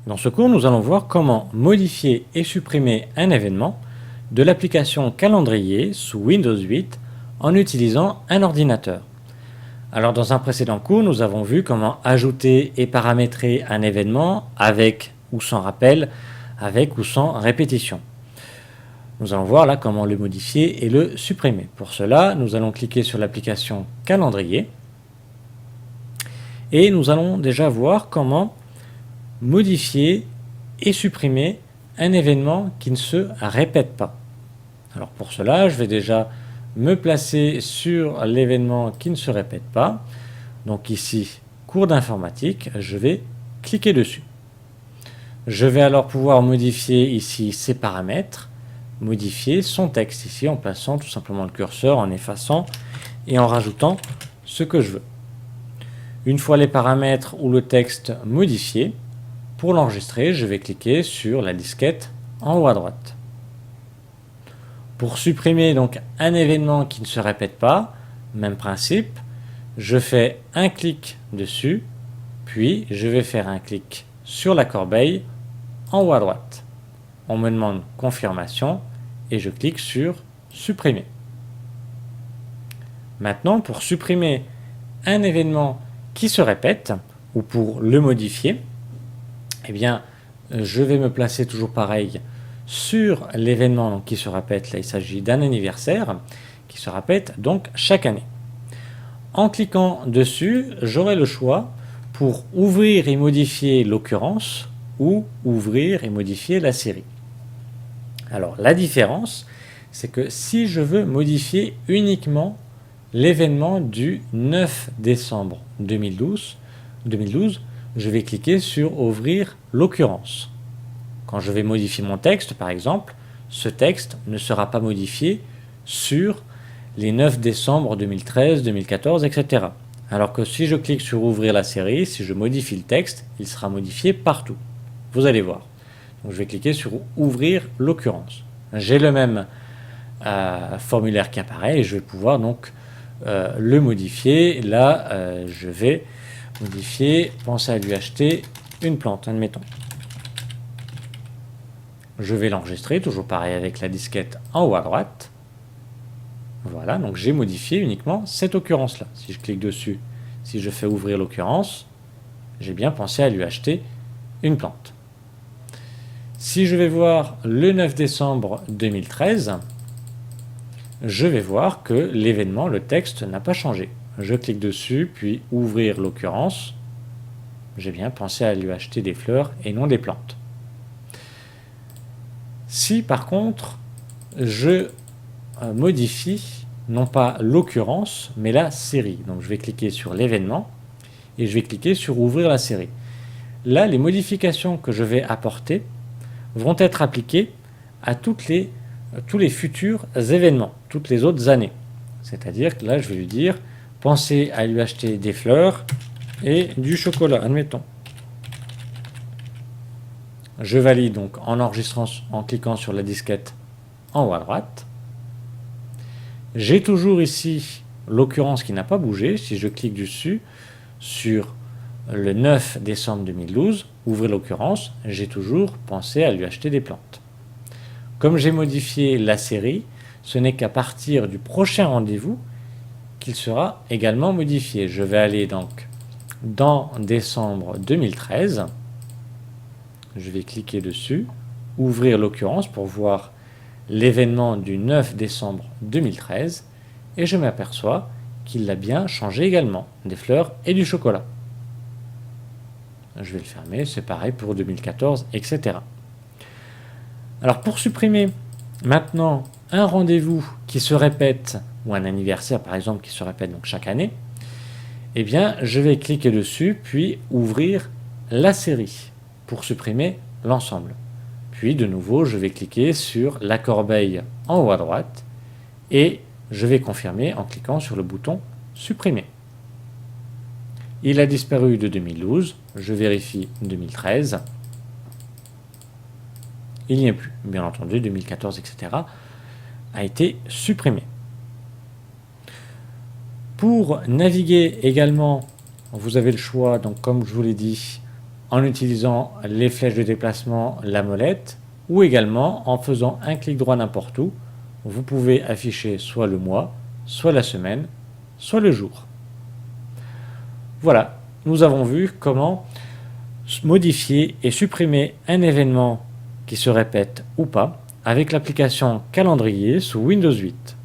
Dans ce cours, nous allons voir comment modifier et supprimer un événement de l'application Calendrier sous Windows 8 en utilisant un ordinateur. Alors dans un précédent cours, nous avons vu comment ajouter et paramétrer un événement avec ou sans rappel, avec ou sans répétition. Nous allons voir là comment le modifier et le supprimer. Pour cela, nous allons cliquer sur l'application Calendrier et nous allons déjà voir comment modifier et supprimer un événement qui ne se répète pas. Alors pour cela, je vais déjà me placer sur l'événement qui ne se répète pas. Donc ici, cours d'informatique, je vais cliquer dessus. Je vais alors pouvoir modifier ici ses paramètres, modifier son texte ici en plaçant tout simplement le curseur, en effaçant et en rajoutant ce que je veux. Une fois les paramètres ou le texte modifiés, pour l'enregistrer, je vais cliquer sur la disquette en haut à droite. Pour supprimer donc un événement qui ne se répète pas, même principe, je fais un clic dessus, puis je vais faire un clic sur la corbeille en haut à droite. On me demande confirmation et je clique sur supprimer. Maintenant, pour supprimer un événement qui se répète ou pour le modifier, eh bien, je vais me placer toujours pareil sur l'événement qui se répète. Là, il s'agit d'un anniversaire qui se répète donc chaque année. En cliquant dessus, j'aurai le choix pour ouvrir et modifier l'occurrence ou ouvrir et modifier la série. Alors, la différence, c'est que si je veux modifier uniquement l'événement du 9 décembre 2012, je vais cliquer sur ouvrir l'occurrence. Quand je vais modifier mon texte, par exemple, ce texte ne sera pas modifié sur les 9 décembre 2013, 2014, etc. Alors que si je clique sur ouvrir la série, si je modifie le texte, il sera modifié partout. Vous allez voir. Donc je vais cliquer sur ouvrir l'occurrence. J'ai le même formulaire qui apparaît et je vais pouvoir donc le modifier. Là, je vais modifier, penser à lui acheter une plante, admettons. Je vais l'enregistrer, toujours pareil avec la disquette en haut à droite. Voilà, donc j'ai modifié uniquement cette occurrence-là. Si je clique dessus, si je fais ouvrir l'occurrence, j'ai bien pensé à lui acheter une plante. Si je vais voir le 9 décembre 2013, je vais voir que l'événement, le texte, n'a pas changé. Je clique dessus, puis ouvrir l'occurrence. J'ai bien pensé à lui acheter des fleurs et non des plantes. Si par contre, je modifie non pas l'occurrence, mais la série. Donc je vais cliquer sur l'événement et je vais cliquer sur ouvrir la série. Là, les modifications que je vais apporter vont être appliquées à tous les futurs événements, toutes les autres années. C'est-à-dire que là, je vais lui dire, pensez à lui acheter des fleurs et du chocolat, admettons. Je valide donc en enregistrant, en cliquant sur la disquette en haut à droite. J'ai toujours ici l'occurrence qui n'a pas bougé. Si je clique dessus sur le 9 décembre 2012, ouvrir l'occurrence, j'ai toujours pensé à lui acheter des plantes. Comme j'ai modifié la série, ce n'est qu'à partir du prochain rendez-vous qu'il sera également modifié. Je vais aller donc dans décembre 2013. Je vais cliquer dessus, ouvrir l'occurrence pour voir l'événement du 9 décembre 2013 et je m'aperçois qu'il l'a bien changé également, des fleurs et du chocolat. Je vais le fermer, c'est pareil pour 2014, etc. Alors pour supprimer maintenant un rendez-vous qui se répète, ou un anniversaire par exemple qui se répète donc chaque année, eh bien je vais cliquer dessus, puis ouvrir la série pour supprimer l'ensemble. Puis de nouveau, je vais cliquer sur la corbeille en haut à droite et je vais confirmer en cliquant sur le bouton supprimer. Il a disparu de 2012, je vérifie 2013. Il n'y est plus, bien entendu, 2014, etc. a été supprimé. Pour naviguer également, vous avez le choix, donc comme je vous l'ai dit, en utilisant les flèches de déplacement, la molette, ou également en faisant un clic droit n'importe où. Vous pouvez afficher soit le mois, soit la semaine, soit le jour. Voilà, nous avons vu comment modifier et supprimer un événement qui se répète ou pas avec l'application Calendrier sous Windows 8.